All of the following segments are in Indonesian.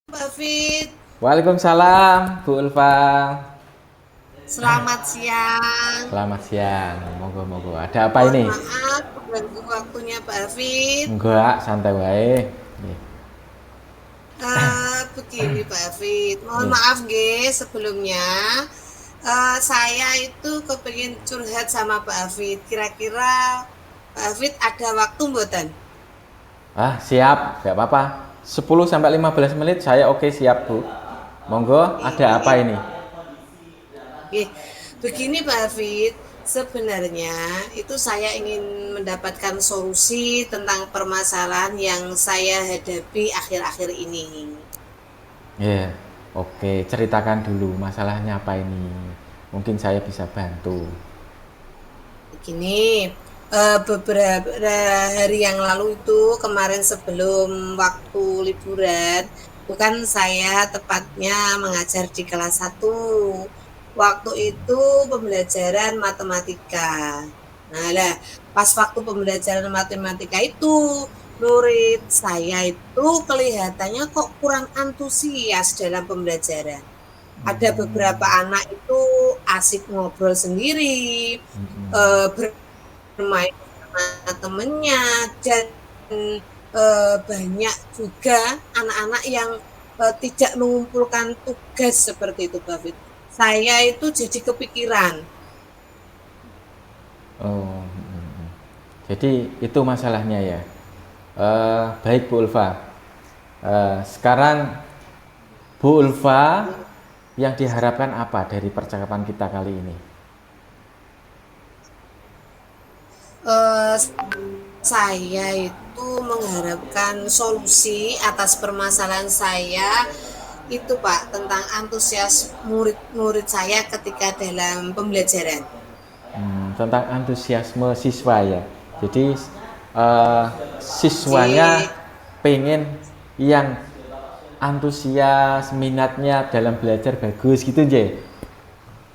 Mbak Fit, Waalaikumsalam, Bu Ulfa. selamat siang. Selamat siang. Monggo. Ada apa Mohon ini? maaf mengganggu waktunya Mbak Fit. Enggak, santai wae. Nggih. Begini Mbak Fit, mohon Nggih. maaf guys sebelumnya. Saya itu kepingin curhat sama Mbak Fit. Kira-kira Mbak Fit ada waktu mboten? Siap, enggak apa-apa. 10 sampai 15 menit saya oke siap, Bu. Monggo, ada apa Oke. ini? Oke, begini Pak Hafid, sebenarnya itu saya ingin mendapatkan solusi tentang permasalahan yang saya hadapi akhir-akhir ini. Ya, oke, ceritakan dulu masalahnya apa ini. Mungkin saya bisa bantu. Begini, beberapa hari yang lalu itu kemarin sebelum waktu liburan, bukan saya tepatnya mengajar di kelas 1. Waktu itu pembelajaran matematika. Nah, lah, pas waktu pembelajaran matematika itu, murid saya itu kelihatannya kok kurang antusias dalam pembelajaran. Ada beberapa anak itu asik ngobrol sendiri, bermain sama temennya, dan banyak juga anak-anak yang tidak mengumpulkan tugas seperti itu, David. Saya itu jadi kepikiran. Oh, jadi itu masalahnya ya. Baik Bu Ulfa. Sekarang Bu Ulfa, yang diharapkan apa dari percakapan kita kali ini? Eh, saya itu mengharapkan solusi atas permasalahan saya itu Pak tentang antusias murid-murid saya ketika dalam pembelajaran. Tentang antusiasme siswa ya. Jadi eh, siswanya J, pengen yang antusias, minatnya dalam belajar bagus gitu, J.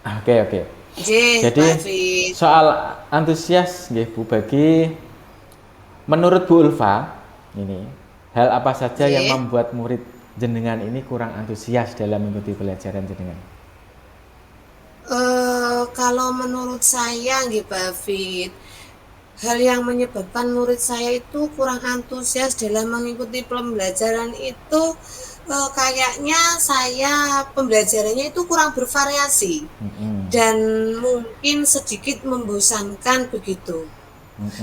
Oke. J, Jadi Pak Fit. soal antusias nggih Bu, bagi menurut Bu Ulfa ini, hal apa saja yang J, membuat murid jenengan ini kurang antusias dalam mengikuti pelajaran jenengan? Kalau menurut saya nggih Pak Fit, hal yang menyebabkan murid saya itu kurang antusias dalam mengikuti pembelajaran itu kayaknya saya pembelajarannya itu kurang bervariasi dan mungkin sedikit membosankan begitu.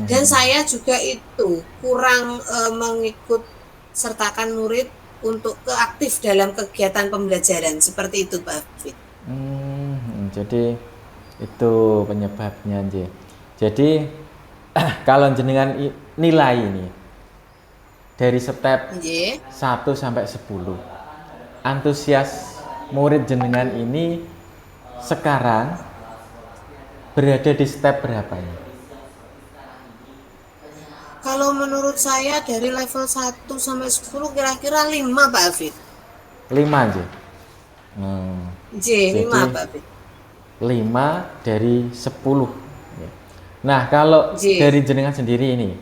Dan saya juga itu kurang mengikut sertakan murid untuk aktif dalam kegiatan pembelajaran seperti itu Pak Fit. Jadi itu penyebabnya, J. Jadi kalau jenengan nilai ini dari step Nggih. 1 sampai 10, antusias murid jenengan ini sekarang berada di step berapa ini? Kalau menurut saya dari level 1 sampai 10 kira-kira 5 Pak Afid. 5, J. Hmm, J, 5 jadi Pak Afid. 5 dari 10. Nah, kalau J. dari jenengan sendiri ini,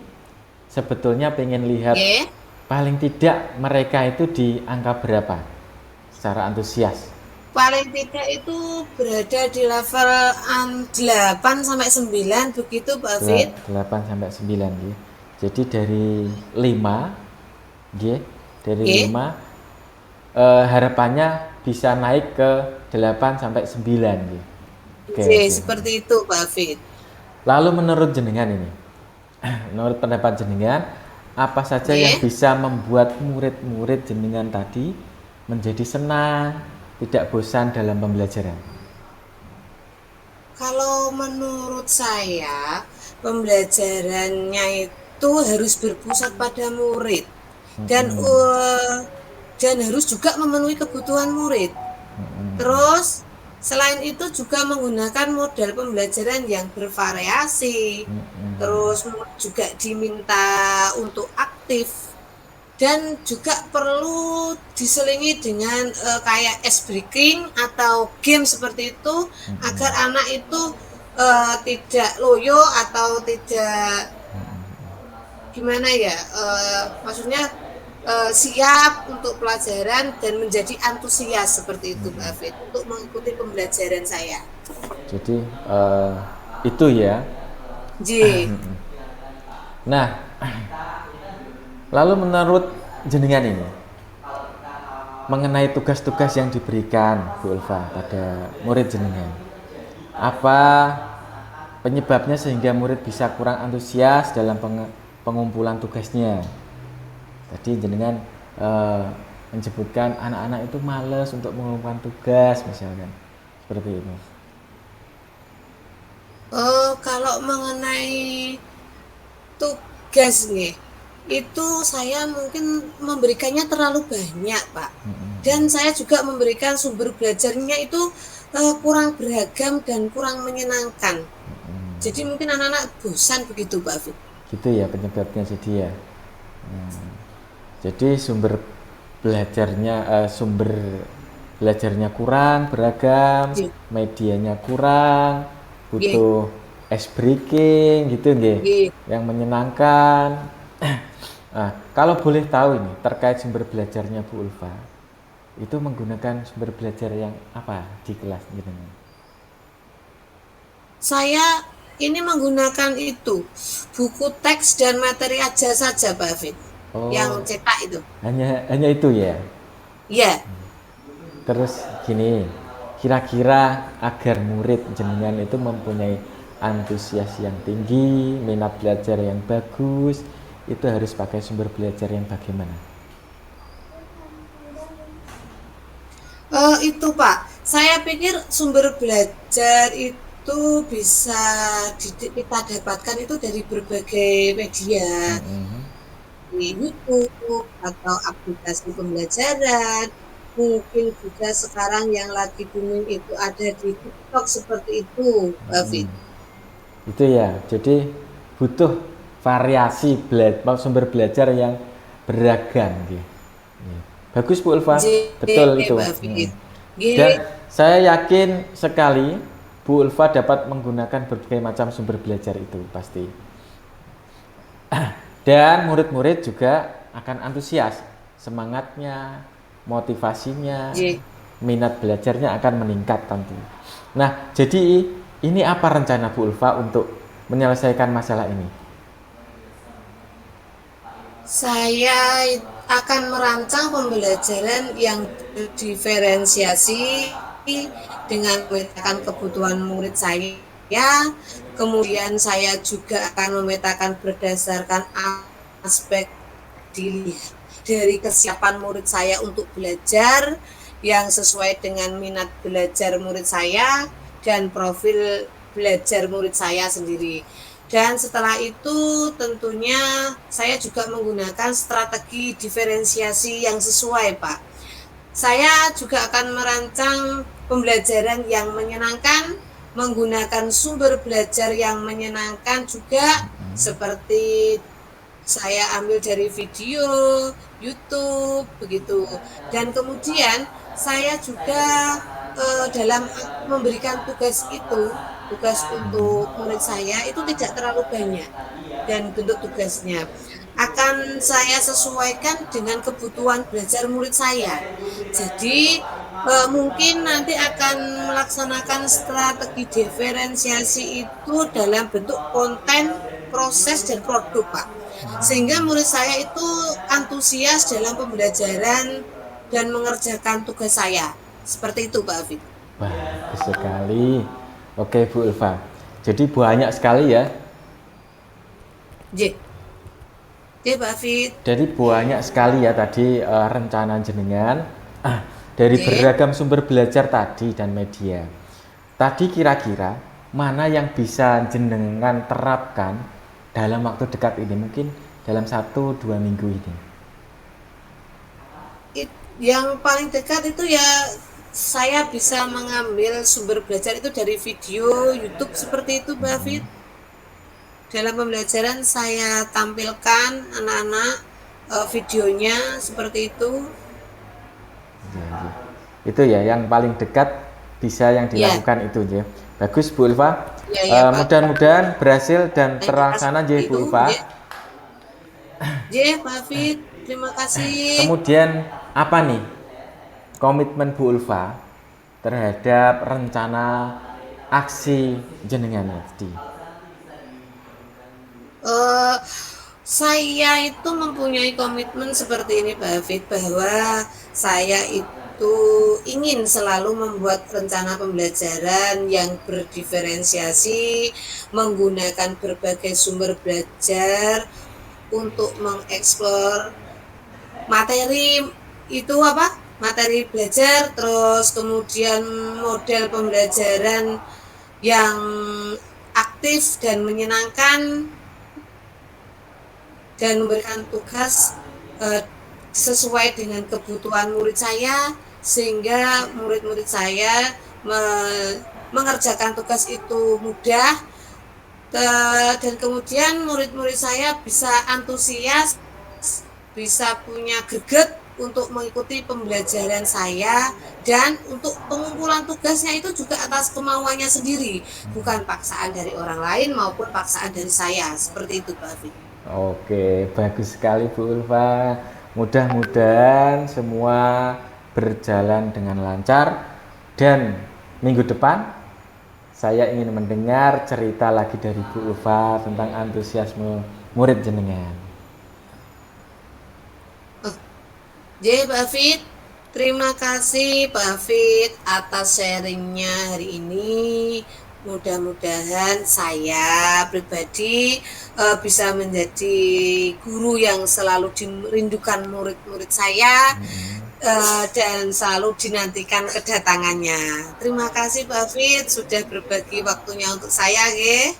sebetulnya pengen lihat J. paling tidak mereka itu di angka berapa secara antusias? Paling tidak itu berada di level 8 sampai 9 begitu Pak Afid. 8 sampai 9 nggih. Jadi dari 5 nggih, dari J. 5 harapannya bisa naik ke 8 sampai 9 nggih. J, Oke. seperti itu Pak Afid. Lalu menurut jenengan ini, menurut pendapat jenengan, apa saja yang J. bisa membuat murid-murid jenengan tadi menjadi senang, tidak bosan dalam pembelajaran? Kalau menurut saya pembelajarannya itu harus berpusat pada murid dan harus juga memenuhi kebutuhan murid. Terus selain itu juga menggunakan model pembelajaran yang bervariasi. Terus juga diminta untuk aktif dan juga perlu diselingi dengan kayak ice breaking atau game seperti itu agar anak itu tidak loyo atau tidak gimana ya maksudnya siap untuk pelajaran dan menjadi antusias seperti itu, Mbak Fit, untuk mengikuti pembelajaran saya. Jadi itu ya. J. Nah, lalu menurut jenengan ini mengenai tugas-tugas yang diberikan Bu Ulfa pada murid jenengan, apa penyebabnya sehingga murid bisa kurang antusias dalam pengumpulan tugasnya? Tadi jenengan menyebutkan anak-anak itu males untuk mengumpulkan tugas misalkan seperti itu. Kalau mengenai tugas nih, itu saya mungkin memberikannya terlalu banyak, Pak. Dan saya juga memberikan sumber belajarnya itu kurang beragam dan kurang menyenangkan. Jadi mungkin anak-anak bosan begitu, Pak Fit. Gitu ya penyebabnya jadi ya. Jadi sumber belajarnya kurang beragam, J. medianya kurang, J. butuh ice breaking gitu nggih, J. yang menyenangkan. Nah, kalau boleh tahu ini terkait sumber belajarnya Bu Ulfa, itu menggunakan sumber belajar yang apa di kelas gitu? Saya ini menggunakan itu buku teks dan materi aja saja, Pak Fit. Yang Oh, cetak itu. hanya itu ya. Ya, Terus gini, kira-kira agar murid jenengan itu mempunyai antusias yang tinggi, minat belajar yang bagus, itu harus pakai sumber belajar yang bagaimana? itu Pak. Saya pikir sumber belajar itu bisa kita dapatkan itu dari berbagai media, di YouTube atau aplikasi pembelajaran. Mungkin juga sekarang yang lagi booming itu ada di TikTok seperti itu, Pak Fit. Itu ya, jadi butuh variasi sumber belajar yang beragam gitu. Bagus Bu Ulfa, J, betul itu. Pak Fit. G, Dan saya yakin sekali Bu Ulfa dapat menggunakan berbagai macam sumber belajar itu pasti. Dan murid-murid juga akan antusias, semangatnya, motivasinya, J. minat belajarnya akan meningkat tentu. Nah, jadi ini apa rencana Bu Ulfa untuk menyelesaikan masalah ini? Saya akan merancang pembelajaran yang diferensiasi dengan memetakan kebutuhan murid saya. Kemudian saya juga akan memetakan berdasarkan aspek dilihat dari kesiapan murid saya untuk belajar yang sesuai dengan minat belajar murid saya dan profil belajar murid saya sendiri. Dan setelah itu tentunya saya juga menggunakan strategi diferensiasi yang sesuai, Pak. Saya juga akan merancang pembelajaran yang menyenangkan, menggunakan sumber belajar yang menyenangkan juga, seperti saya ambil dari video, YouTube, begitu. Dan kemudian saya juga dalam memberikan tugas itu, tugas untuk murid saya itu tidak terlalu banyak, dan bentuk tugasnya akan saya sesuaikan dengan kebutuhan belajar murid saya. Jadi mungkin nanti akan melaksanakan strategi diferensiasi itu dalam bentuk konten, proses, dan produk, Pak. Sehingga murid saya itu antusias dalam pembelajaran dan mengerjakan tugas saya. Seperti itu, Pak Afid. Bagus sekali. Oke Bu Ulfa, jadi banyak sekali ya. J. Pak Afid. Jadi banyak sekali ya tadi rencana jenengan dari beragam sumber belajar tadi dan media. Tadi kira-kira mana yang bisa jenengan terapkan dalam waktu dekat ini, mungkin dalam 1-2 minggu ini? Yang paling dekat itu ya saya bisa mengambil sumber belajar itu dari video YouTube seperti itu, Mbak Fit. Dalam pembelajaran saya tampilkan anak-anak videonya seperti itu. Ya. Itu ya yang paling dekat bisa yang dilakukan itu ya. Bagus Bu Ulfa. Mudah-mudahan berhasil dan terlaksana ya Bu Ulfa. Pak Fit. Terima kasih. Kemudian apa nih komitmen Bu Ulfa terhadap rencana aksi jenengan tadi? Eh, saya itu mempunyai komitmen seperti ini, Pak Hafid, bahwa saya itu ingin selalu membuat rencana pembelajaran yang berdiferensiasi, menggunakan berbagai sumber belajar untuk mengeksplor materi itu apa? Materi belajar, terus kemudian model pembelajaran yang aktif dan menyenangkan, dan memberikan tugas sesuai dengan kebutuhan murid saya, sehingga murid-murid saya mengerjakan tugas itu mudah, dan kemudian murid-murid saya bisa antusias, bisa punya greget untuk mengikuti pembelajaran saya, dan untuk pengumpulan tugasnya itu juga atas kemauannya sendiri, bukan paksaan dari orang lain maupun paksaan dari saya. Seperti itu, Pak Afif. Oke, bagus sekali Bu Ulfa. Mudah-mudahan semua berjalan dengan lancar dan minggu depan saya ingin mendengar cerita lagi dari Bu Ulfa tentang antusiasme murid jenengan. Jadi Pak Afif, terima kasih Pak Afif atas sharingnya hari ini. Mudah-mudahan saya pribadi bisa menjadi guru yang selalu dirindukan murid-murid saya, dan selalu dinantikan kedatangannya. Terima kasih Pak Afif sudah berbagi waktunya untuk saya, ge.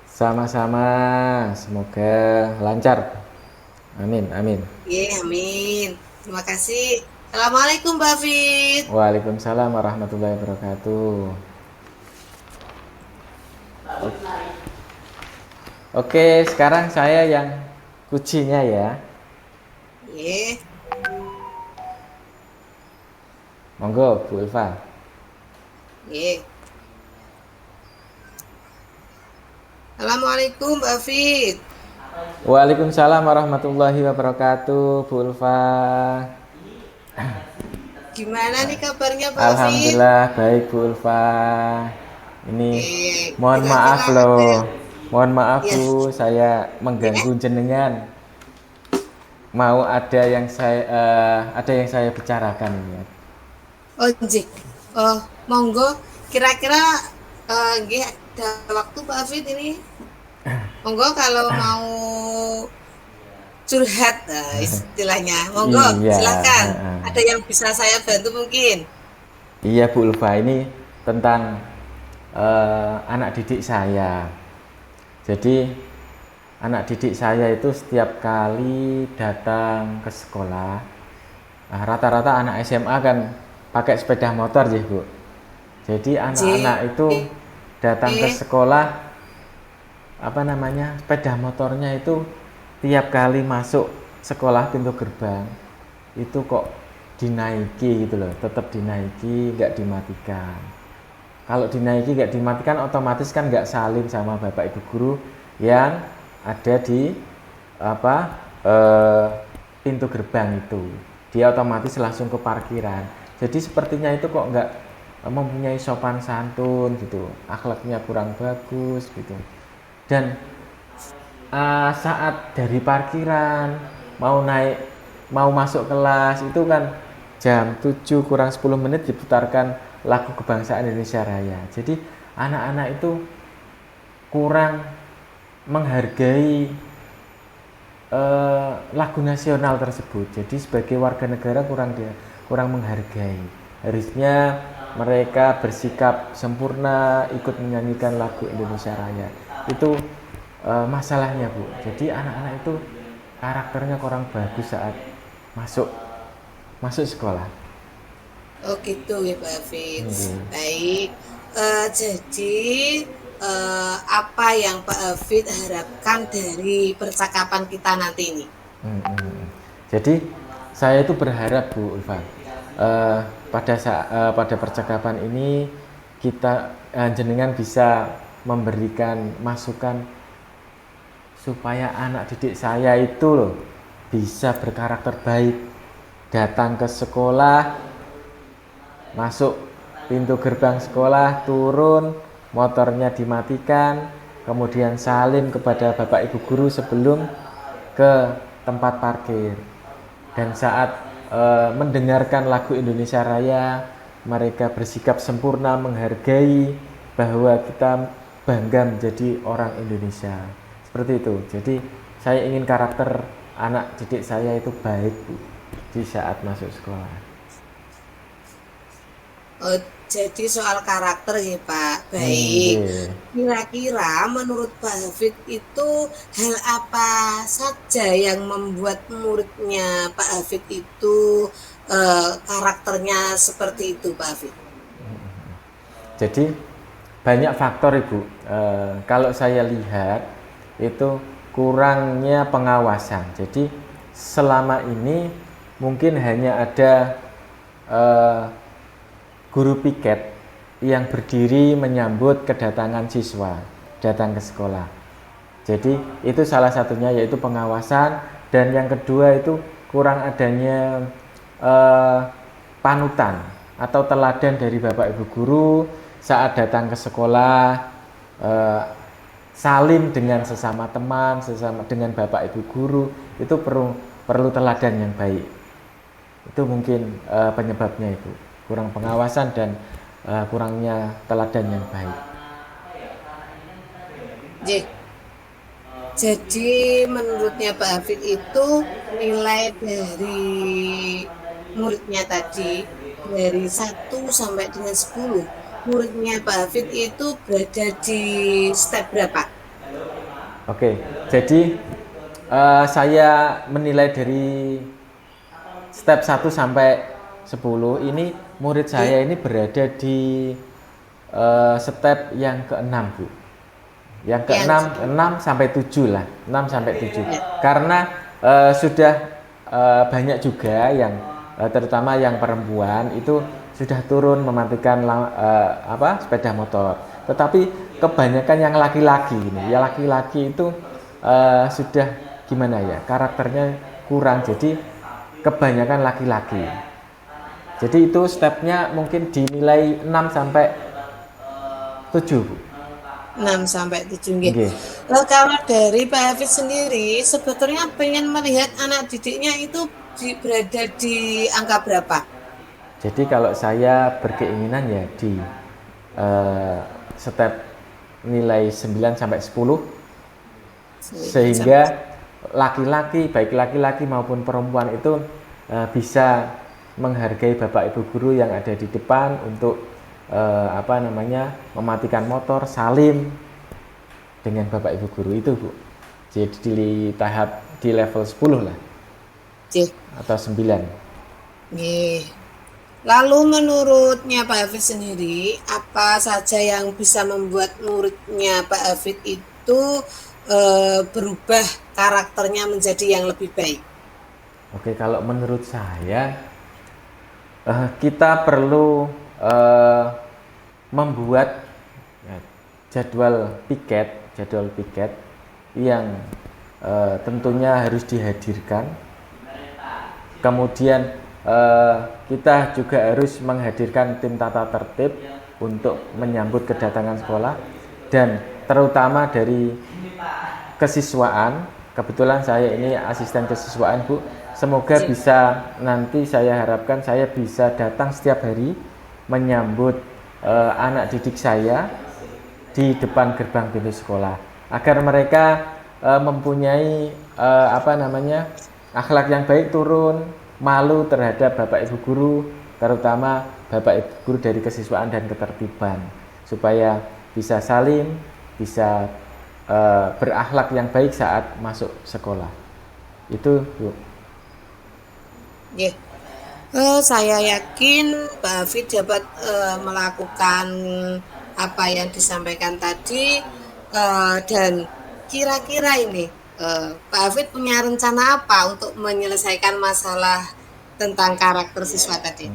Sama-sama, semoga lancar. Amin, amin. Amin. Terima kasih. Assalamualaikum Pak Afif. Waalaikumsalam warahmatullahi wabarakatuh. Oke, sekarang saya yang kuncinya ya. Monggo Bu Ulfa. Assalamualaikum Mbak Afif. Waalaikumsalam warahmatullahi wabarakatuh Bu Ulfa. Gimana nih kabarnya Pak Afif? Alhamdulillah baik Bu Ulfa. Ini mohon maaf loh. Mohon maaf Bu, saya mengganggu jenengan. Mau ada yang saya bicarakan ya. Oh, Jik. Oh, monggo. Kira-kira nggih ada waktu Pak Afif ini. Monggo kalau mau curhat istilahnya. Monggo, Iya, silakan. Ada yang bisa saya bantu mungkin? Iya Bu Ulfa, ini tentang anak didik saya. Jadi anak didik saya itu setiap kali datang ke sekolah, rata-rata anak SMA kan pakai sepeda motor ya Bu. Jadi anak-anak itu datang ke sekolah, sepeda motornya itu tiap kali masuk sekolah pintu gerbang itu kok dinaiki gitu loh, tetap dinaiki, nggak dimatikan. Kalau dinaiki nggak dimatikan, otomatis kan nggak saling sama bapak ibu guru yang ada di pintu gerbang itu. Dia otomatis langsung ke parkiran. Jadi sepertinya itu kok nggak mempunyai sopan santun gitu, akhlaknya kurang bagus gitu. Dan saat dari parkiran mau masuk kelas itu kan jam 7 kurang 10 menit diputarkan lagu kebangsaan Indonesia Raya. Jadi anak-anak itu kurang menghargai lagu nasional tersebut. Jadi sebagai warga negara kurang menghargai. Harusnya mereka bersikap sempurna ikut menyanyikan lagu Indonesia Raya. Itu masalahnya Bu. Jadi anak-anak itu karakternya kurang bagus saat masuk sekolah. Oh gitu ya Pak Afif. Baik. Jadi apa yang Pak Afif harapkan dari percakapan kita nanti ini? Jadi saya itu berharap Bu Ulfa, pada percakapan ini kita jenengan bisa memberikan masukan supaya anak didik saya itu loh bisa berkarakter baik, datang ke sekolah, masuk pintu gerbang sekolah, turun, motornya dimatikan, kemudian salim kepada Bapak Ibu guru sebelum ke tempat parkir. Dan saat mendengarkan lagu Indonesia Raya, mereka bersikap sempurna menghargai bahwa kita bangga menjadi orang Indonesia. Seperti itu. Jadi saya ingin karakter anak didik saya itu baik, Bu, di saat masuk sekolah. Oh, jadi soal karakter ya Pak, baik. Nggih. Kira-kira menurut Pak Hafid itu hal apa saja yang membuat muridnya Pak Hafid itu karakternya seperti itu Pak Hafid? Jadi banyak faktor Ibu. Kalau saya lihat itu kurangnya pengawasan. Jadi selama ini mungkin hanya ada guru piket yang berdiri menyambut kedatangan siswa datang ke sekolah. Jadi itu salah satunya, yaitu pengawasan. Dan yang kedua itu kurang adanya panutan atau teladan dari Bapak Ibu guru saat datang ke sekolah, salim dengan sesama teman, sesama dengan Bapak Ibu guru, itu perlu teladan yang baik. Itu mungkin penyebabnya itu, kurang pengawasan dan kurangnya teladan yang baik. Jadi menurutnya Pak Hafid itu nilai dari muridnya tadi dari 1 sampai dengan 10. Muridnya Pak Hafid itu berada di step berapa? Oke, jadi saya menilai dari step 1 sampai 10 ini murid saya ini berada di step yang ke-6, Bu. Yang ke-6, 6 sampai 7 lah, 6 sampai 7. Karena sudah banyak juga yang terutama yang perempuan itu sudah turun mematikan sepeda motor. Tetapi kebanyakan yang laki-laki ini, ya laki-laki itu sudah gimana ya, karakternya kurang. Jadi kebanyakan laki-laki. Jadi itu stepnya mungkin dinilai 6 sampai 7, Bu. 6 sampai 7 nggih. Kalau dari Pak Hafid sendiri sebetulnya pengen melihat anak didiknya itu berada di angka berapa? Jadi kalau saya berkeinginan ya di step nilai 9 sampai 10, sehingga laki-laki, baik laki-laki maupun perempuan itu bisa menghargai Bapak Ibu guru yang ada di depan untuk mematikan motor, salim dengan Bapak Ibu guru itu, Bu. Jadi di tahap di level 10 lah. Atau 9. Lalu menurutnya Pak Hafid sendiri, apa saja yang bisa membuat muridnya Pak Hafid itu berubah karakternya menjadi yang lebih baik? Oke, kalau menurut saya kita perlu membuat jadwal piket yang tentunya harus dihadirkan. Kemudian kita juga harus menghadirkan tim tata tertib untuk menyambut kedatangan sekolah, dan terutama dari kesiswaan. Kebetulan saya ini asisten kesiswaan, Bu. Semoga bisa, nanti saya harapkan saya bisa datang setiap hari menyambut anak didik saya di depan gerbang pintu sekolah, agar mereka mempunyai akhlak yang baik, turun malu terhadap Bapak Ibu guru, terutama Bapak Ibu guru dari kesiswaan dan ketertiban, supaya bisa salim, bisa berakhlak yang baik saat masuk sekolah. Itu, Bu. Saya yakin Pak Hafid dapat melakukan apa yang disampaikan tadi, dan kira-kira ini Pak Hafid punya rencana apa untuk menyelesaikan masalah tentang karakter siswa tadi?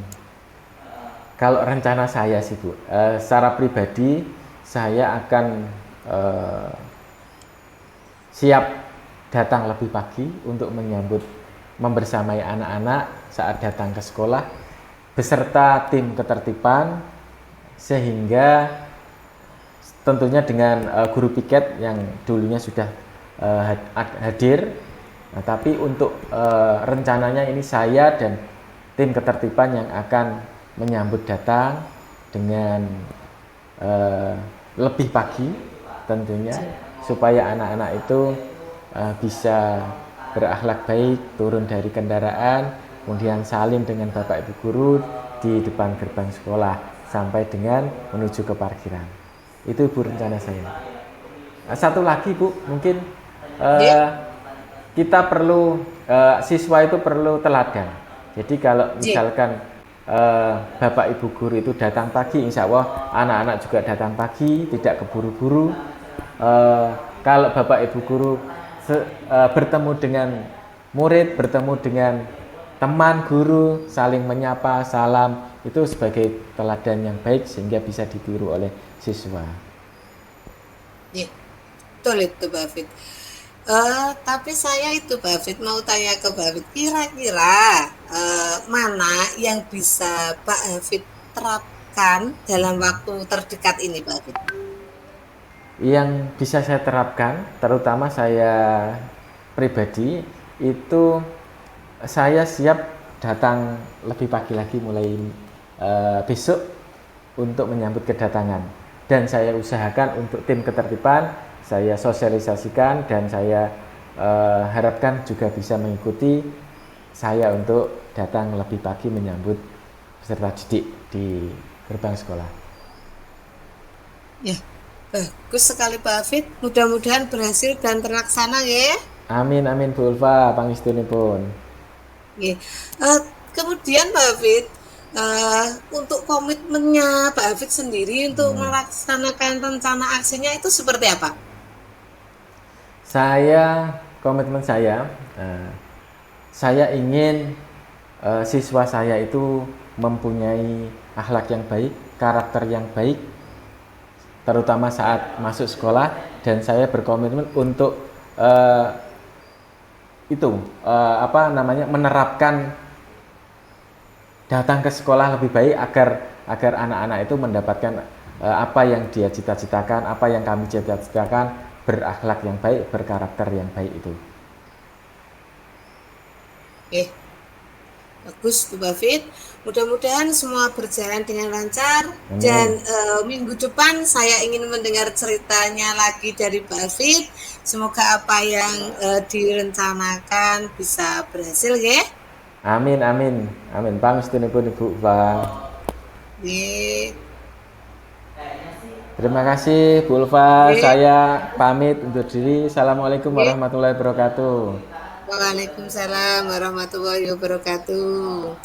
Kalau rencana saya sih, Bu, secara pribadi saya akan siap datang lebih pagi untuk menyambut membersamai anak-anak saat datang ke sekolah beserta tim ketertiban, sehingga tentunya dengan guru piket yang dulunya sudah hadir. Nah, tapi untuk rencananya ini saya dan tim ketertiban yang akan menyambut datang dengan lebih pagi tentunya, supaya anak-anak itu bisa berakhlak baik, turun dari kendaraan, kemudian salim dengan Bapak Ibu guru di depan gerbang sekolah sampai dengan menuju ke parkiran. Itu Bu rencana saya. Nah, satu lagi Bu, mungkin kita perlu siswa itu perlu teladan. Jadi kalau misalkan Bapak Ibu guru itu datang pagi, insya Allah anak-anak juga datang pagi, tidak keburu-buru. Kalau Bapak Ibu guru bertemu dengan murid, bertemu dengan teman guru, saling menyapa, salam, itu sebagai teladan yang baik sehingga bisa ditiru oleh siswa. Ya, betul itu Pak Hafid. Tapi saya itu Pak Hafid mau tanya ke Pak Hafid, kira-kira mana yang bisa Pak Hafid terapkan dalam waktu terdekat ini Pak Hafid? Yang bisa saya terapkan, terutama saya pribadi, itu saya siap datang lebih pagi lagi mulai besok untuk menyambut kedatangan. Dan saya usahakan untuk tim ketertiban, saya sosialisasikan dan saya harapkan juga bisa mengikuti saya untuk datang lebih pagi menyambut peserta didik di gerbang sekolah. Ya, bagus sekali Pak Hafid. Mudah-mudahan berhasil dan terlaksana ya. Amin amin Bu Ulfa, pangestunipun. Ya. Kemudian Pak Hafid, untuk komitmennya Pak Hafid sendiri untuk melaksanakan rencana aksinya itu seperti apa? Komitmen saya ingin siswa saya itu mempunyai akhlak yang baik, karakter yang baik, terutama saat masuk sekolah, dan saya berkomitmen untuk menerapkan datang ke sekolah lebih baik agar anak-anak itu mendapatkan apa yang dia cita-citakan, apa yang kami cita-citakan, berakhlak yang baik, berkarakter yang baik itu. Bagus Bu Hafid. Mudah-mudahan semua berjalan dengan lancar. Dan minggu depan saya ingin mendengar ceritanya lagi dari Pak Hafid. Semoga apa yang direncanakan bisa berhasil ya. Amin amin amin. Pangestunipun Ibu Ulfa. Terima kasih Bu Ulfa. Saya pamit undur diri. Assalamualaikum warahmatullahi wabarakatuh. Waalaikumsalam warahmatullahi wabarakatuh.